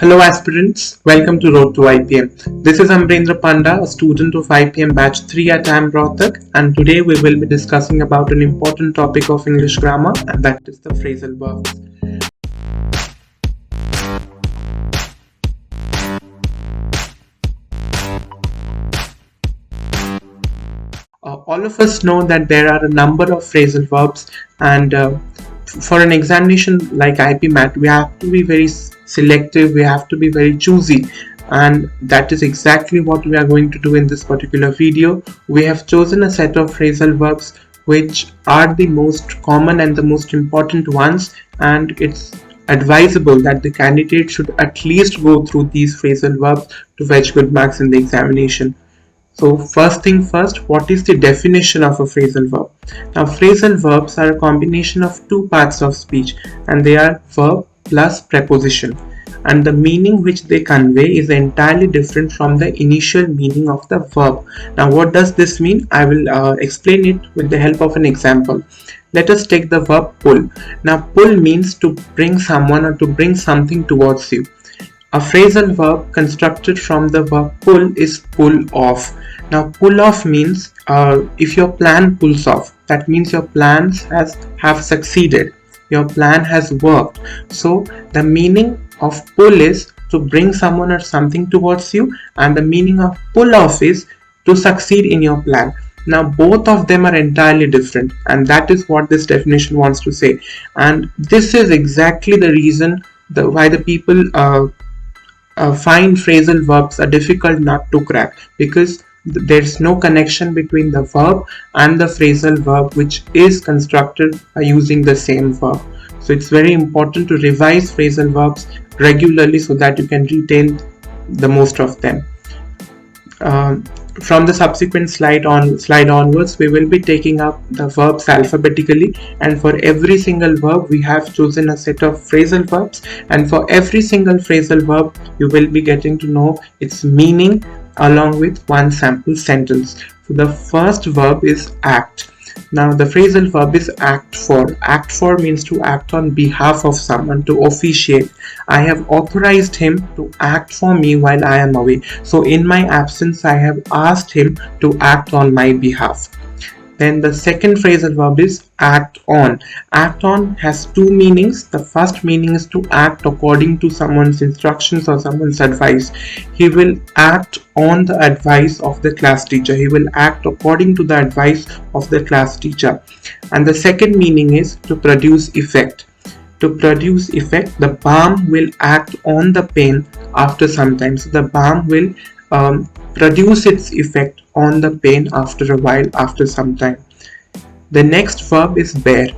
Hello aspirants, welcome to Road to IPM. This is Amarendra Panda, a student of IPM Batch 3 at IIM Rohtak, and today we will be discussing about an important topic of English grammar, and that is the phrasal verbs. All of us know that there are a number of phrasal verbs, and for an examination like IPMAT, we have to be very selective, we have to be very choosy, and that is exactly what we are going to do in this particular video. We have chosen a set of phrasal verbs which are the most common and the most important ones, and it's advisable that the candidate should at least go through these phrasal verbs to fetch good marks in the examination. So first thing first, what is the definition of a phrasal verb? Now phrasal verbs are a combination of two parts of speech, and they are verb plus preposition, and the meaning which they convey is entirely different from the initial meaning of the verb. Now what does this mean? I will explain it with the help of an example. Let us take the verb pull. Now pull means to bring someone or to bring something towards you. A phrasal verb constructed from the verb pull is pull off. Now pull off means if your plan pulls off, that means your plans have succeeded, your plan has worked. So the meaning of pull is to bring someone or something towards you, and the meaning of pull off is to succeed in your plan. Now both of them are entirely different, and that is what this definition wants to say. And this is exactly the reason why the people find phrasal verbs are difficult not to crack, because there's no connection between the verb and the phrasal verb which is constructed by using the same verb. So it's very important to revise phrasal verbs regularly so that you can retain the most of them. From the subsequent slide onwards, we will be taking up the verbs alphabetically, and for every single verb we have chosen a set of phrasal verbs, and for every single phrasal verb you will be getting to know its meaning along with one sample sentence. So the first verb is act. Now the phrasal verb is act for. Act for means to act on behalf of someone, to officiate. I have authorized him to act for me while I am away. So in my absence, I have asked him to act on my behalf. Then the second phrasal verb is act on. Act on has two meanings. The first meaning is to act according to someone's instructions or someone's advice. He will act on the advice of the class teacher. He will act according to the advice of the class teacher. And the second meaning is to produce effect. To produce effect, the balm will act on the pain after some time. So the balm will produce its effect on the pain after a while, after some time. The next verb is bear.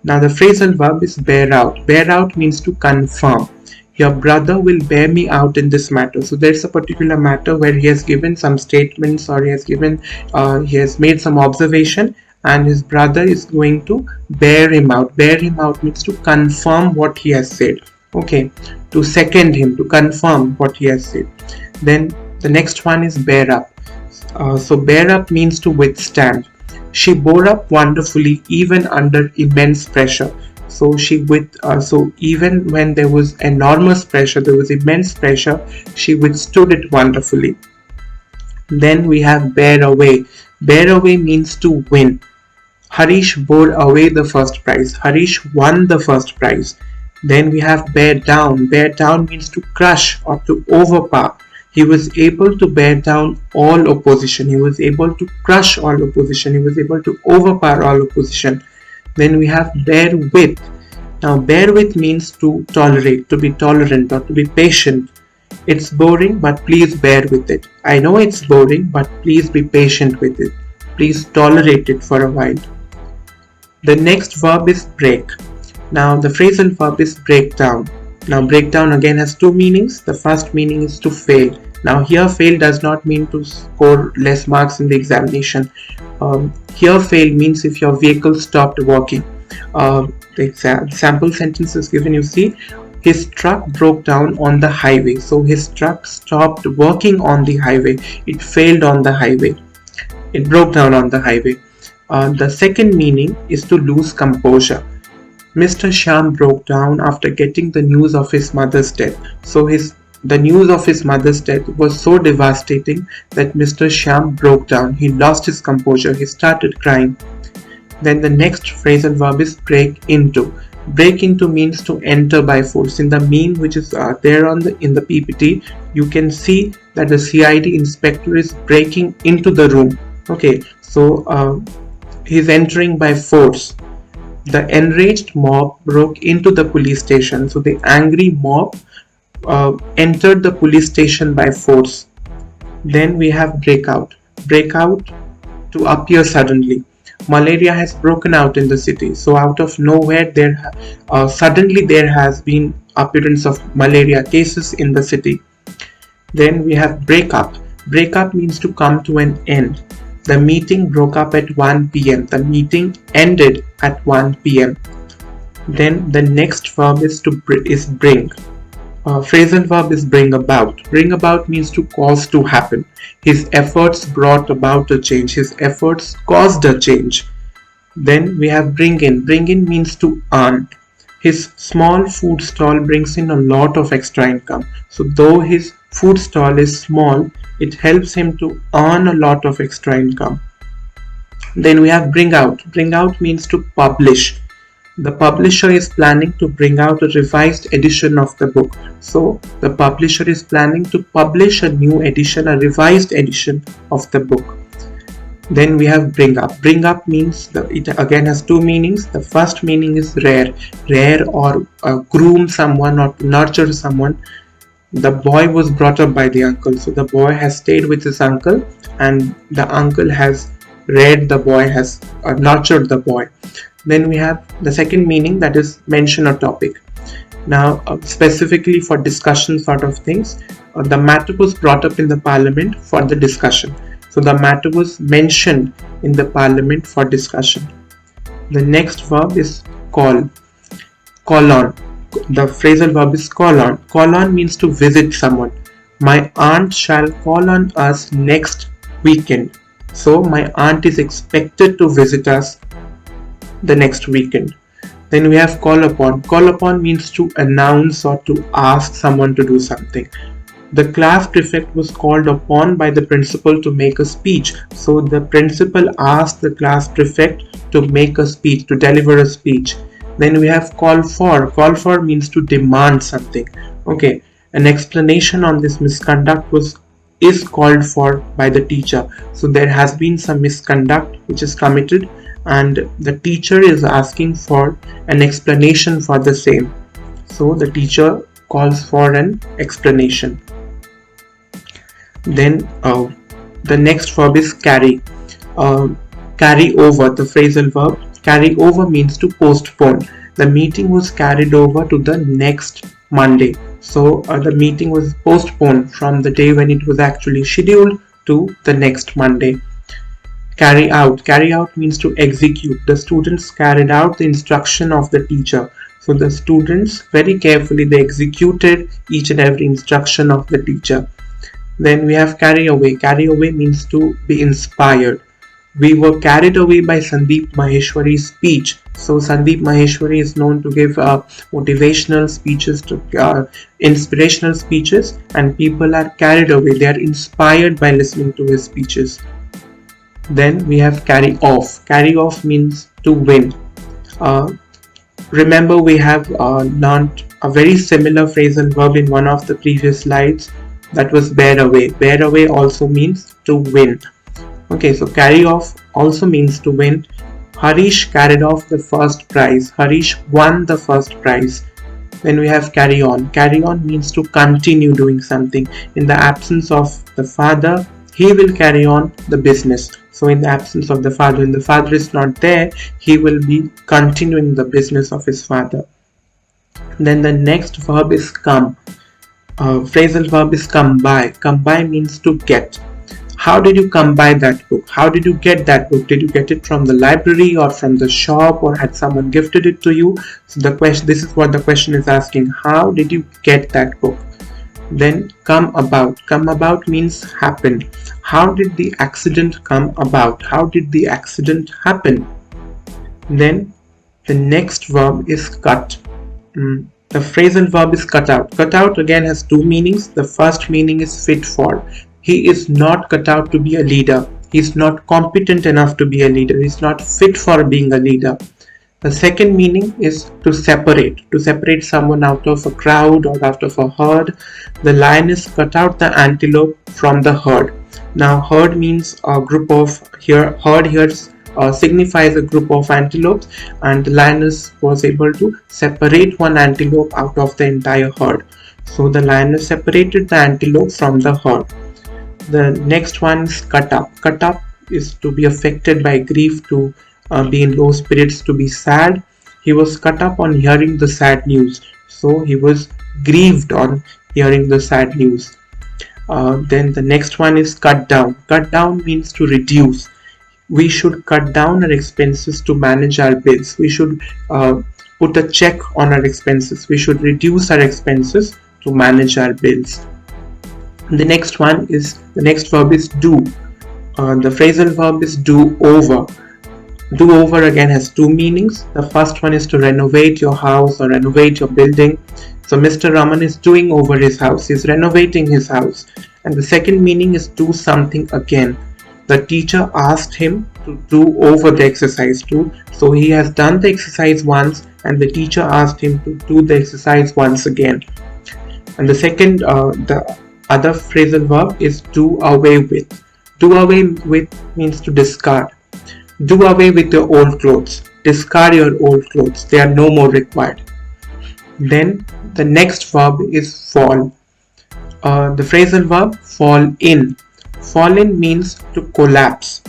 Now the phrasal verb is bear out. Bear out means to confirm. Your brother will bear me out in this matter. So there's a particular matter where he has given some statements, or he has made some observation, and his brother is going to bear him out. Bear him out means to confirm what he has said. Okay, to second him, to confirm what he has said. Then the next one is bear up. So bear up means to withstand. She bore up wonderfully even under immense pressure. So so even when there was enormous pressure, there was immense pressure, she withstood it wonderfully. Then we have bear away. Bear away means to win. Harish bore away the first prize. Harish won the first prize. Then we have bear down. Bear down means to crush or to overpower. He was able to bear down all opposition. He was able to crush all opposition. He was able to overpower all opposition. Then we have bear with. Now bear with means to tolerate, to be tolerant, or to be patient. It's boring, but please bear with it. I know it's boring, but please be patient with it. Please tolerate it for a while. The next verb is break. Now the phrasal verb is break down. Now breakdown again has two meanings. The first meaning is to fail. Now here fail does not mean to score less marks in the examination. Here fail means if your vehicle stopped working. The sample sentence is given, you see, his truck broke down on the highway. So his truck stopped working on the highway. It failed on the highway. It broke down on the highway. The second meaning is to lose composure. Mr. Shyam broke down after getting the news of his mother's death. So his The news of his mother's death was so devastating that Mr. Shyam broke down. He lost his composure. He started crying. Then the next phrasal verb is break into. Break into means to enter by force. In the meme which is there in the PPT, you can see that the CID inspector is breaking into the room. Okay, so he's entering by force. The enraged mob broke into the police station. So the angry mob entered the police station by force. Then we have breakout. Breakout, to appear suddenly. Malaria has broken out in the city. So out of nowhere, suddenly there has been appearance of malaria cases in the city. Then we have break up. Break up means to come to an end. The meeting broke up at 1 p.m. The meeting ended at 1 p.m. Then the next verb is bring. Phrasal verb is bring about. Bring about means to cause to happen. His efforts brought about a change. His efforts caused a change. Then we have bring in. Bring in means to earn. His small food stall brings in a lot of extra income. So though his food stall is small, it helps him to earn a lot of extra income. Then we have bring out. Bring out means to publish. The publisher is planning to bring out a revised edition of the book. So the publisher is planning to publish a new edition, a revised edition of the book. Then we have bring up. Bring up means, it again has two meanings. The first meaning is rear. Rear or groom someone or nurture someone. The boy was brought up by the uncle. So the boy has stayed with his uncle and the uncle has reared the boy, has nurtured the boy. Then we have the second meaning, that is mention a topic. Now specifically for discussion sort of things, the matter was brought up in the parliament for the discussion. So the matter was mentioned in the parliament for discussion. The next verb is call. Call on. The phrasal verb is call on. Call on means to visit someone. My aunt shall call on us next weekend. So my aunt is expected to visit us the next weekend. Then we have call upon. Call upon means to announce or to ask someone to do something. The class prefect was called upon by the principal to make a speech. So the principal asked the class prefect to make a speech, to deliver a speech. Then we have call for. Call for means to demand something. Okay, an explanation on this misconduct is called for by the teacher. So there has been some misconduct which is committed and the teacher is asking for an explanation for the same. So the teacher calls for an explanation. Then the next verb is carry. Carry over, the phrasal verb. Carry over means to postpone. The meeting was carried over to the next Monday. So the meeting was postponed from the day when it was actually scheduled to the next Monday. Carry out. Carry out means to execute. The students carried out the instruction of the teacher. So the students very carefully they executed each and every instruction of the teacher. Then we have carry away. Carry away means to be inspired. We were carried away by Sandeep Maheshwari's speech. So Sandeep Maheshwari is known to give motivational speeches, inspirational speeches, and people are carried away. They are inspired by listening to his speeches. Then we have carry off. Carry off means to win. Remember we have learned a very similar phrasal verb in one of the previous slides, that was bear away. Bear away also means to win. Okay, so carry off also means to win. Harish carried off the first prize. Harish won the first prize. Then we have carry on. Carry on means to continue doing something. In the absence of the father, he will carry on the business. So in the absence of the father, when the father is not there, he will be continuing the business of his father. Then the next verb is come. Phrasal verb is come by. Come by means to get. How did you come by that book? How did you get that book? Did you get it from the library or from the shop, or had someone gifted it to you? So this is what the question is asking. How did you get that book? Then come about. Come about means happen. How did the accident come about? How did the accident happen? Then the next verb is cut. The phrasal verb is cut out. Cut out again has two meanings. The first meaning is fit for. He is not cut out to be a leader. He is not competent enough to be a leader. He is not fit for being a leader. The second meaning is to separate someone out of a crowd or out of a herd. The lioness cut out the antelope from the herd. Now, herd means a group of herd here signifies a group of antelopes, and the lioness was able to separate one antelope out of the entire herd. So the lioness separated the antelope from the herd. The next one is cut up. Cut up is to be affected by grief, to be in low spirits, to be sad. He was cut up on hearing the sad news. So he was grieved on hearing the sad news. Then the next one is cut down. Cut down means to reduce. We should cut down our expenses to manage our bills. We should put a check on our expenses. We should reduce our expenses to manage our bills. The next verb is do. The phrasal verb is do over. Do over again has two meanings. The first one is to renovate your house or renovate your building. So Mr. Raman is doing over his house. He is renovating his house. And the second meaning is do something again. The teacher asked him to do over the exercise too. So he has done the exercise once and the teacher asked him to do the exercise once again. And the other phrasal verb is do away with. Do away with means to discard. Do away with your old clothes. Discard your old clothes. They are no more required. Then the next verb is fall. The phrasal verb fall in. Fall in means to collapse.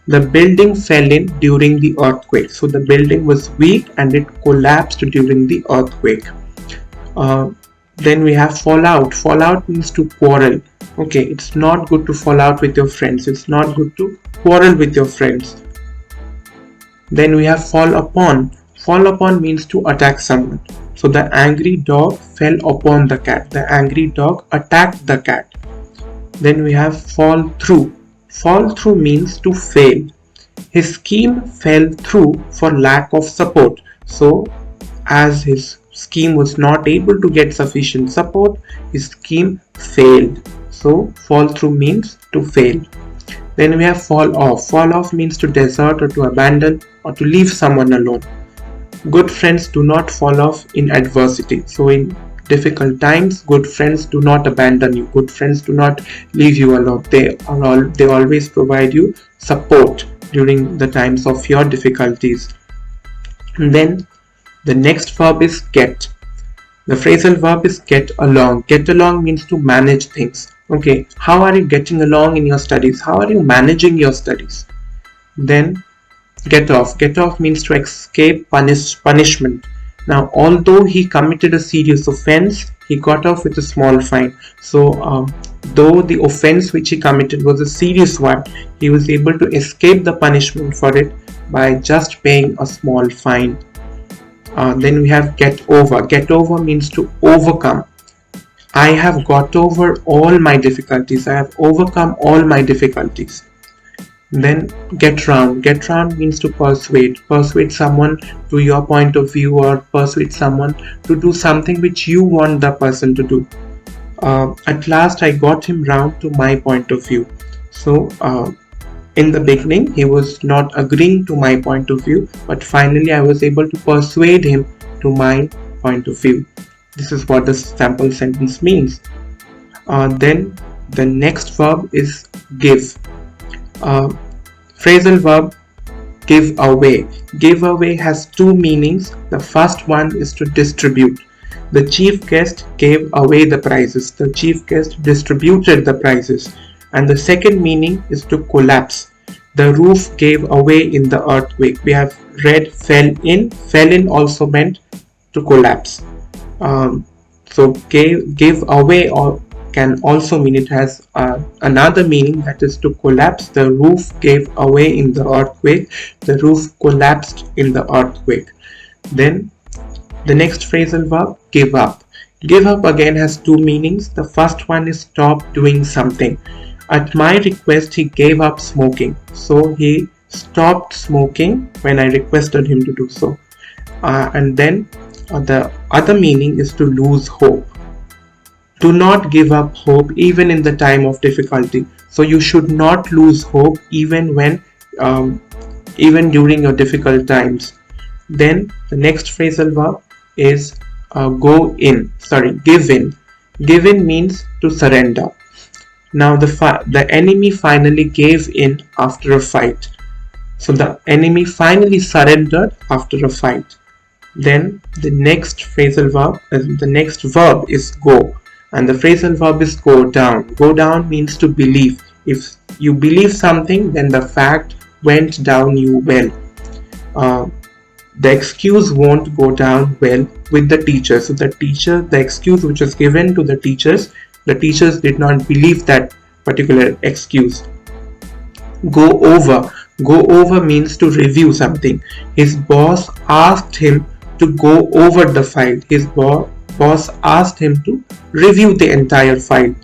The building fell in during the earthquake. So the building was weak and it collapsed during the earthquake. Then we have fall out. Fall out means to quarrel. Okay, it's not good to fall out with your friends. It's not good to quarrel with your friends. Then we have fall upon. Fall upon means to attack someone. So the angry dog fell upon the cat. The angry dog attacked the cat. Then we have fall through. Fall through means to fail. His scheme fell through for lack of support. So as his scheme was not able to get sufficient support, his scheme failed. So fall through means to fail. Then we have fall off. Fall off means to desert or to abandon or to leave someone alone. Good friends do not fall off in adversity. So in difficult times, good friends do not abandon you. Good friends do not leave you alone. They always provide you support during the times of your difficulties. And then the next verb is get. The phrasal verb is get along. Get along means to manage things. Okay, how are you getting along in your studies? How are you managing your studies? Then get off. Get off means to escape punishment. Now, although he committed a serious offense, he got off with a small fine. So, though the offense which he committed was a serious one, he was able to escape the punishment for it by just paying a small fine. Then we have get over. Get over means to overcome. I have got over all my difficulties. I have overcome all my difficulties. Then get round. Get round means to persuade. Persuade someone to your point of view or persuade someone to do something which you want the person to do. At last I got him round to my point of view. So in the beginning he was not agreeing to my point of view, but finally I was able to persuade him to my point of view. This is what the sample sentence means. Then the next verb is give. Phrasal verb give away. Give away has two meanings. The first one is to distribute. The chief guest gave away the prizes. The chief guest distributed the prizes. And the second meaning is to collapse. The roof gave away in the earthquake. We have read fell in. Fell in also meant to collapse. So give away or can also mean it has another meaning, that is to collapse. The roof gave away in the earthquake. The roof collapsed in the earthquake. Then the next phrasal verb, give up. Give up again has two meanings. The first one is stop doing something. At my request, he gave up smoking. So he stopped smoking when I requested him to do so. And then the other meaning is to lose hope. Do not give up hope even in the time of difficulty. So you should not lose hope even during your difficult times. Then the next phrasal verb is give in. Give in means to surrender. Now the enemy finally gave in after a fight. So the enemy finally surrendered after a fight. Then the next verb is go, and the phrasal verb is go down. Go down means to believe. If you believe something, then the fact went down you well. The excuse won't go down well with the teacher. So the excuse which was given to the teachers did not believe that particular excuse. Go over. Go over means to review something. His boss asked him to go over the file. His boss asked him to review the entire file.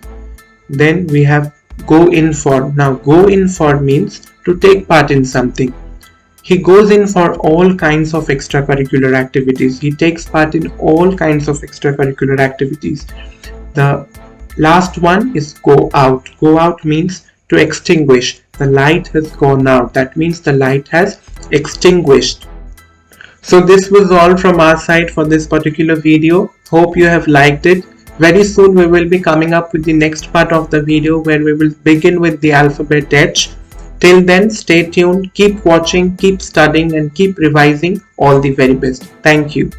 Then we have go in for. Now go in for means to take part in something. He goes in for all kinds of extracurricular activities. He takes part in all kinds of extracurricular activities. The last one is go out. Go out means to extinguish. The light has gone out. That means the light has extinguished. So this was all from our side for this particular video. Hope you have liked it. Very soon we will be coming up with the next part of the video where we will begin with the alphabet H. Till then, stay tuned, keep watching, keep studying and keep revising. All the very best. Thank you.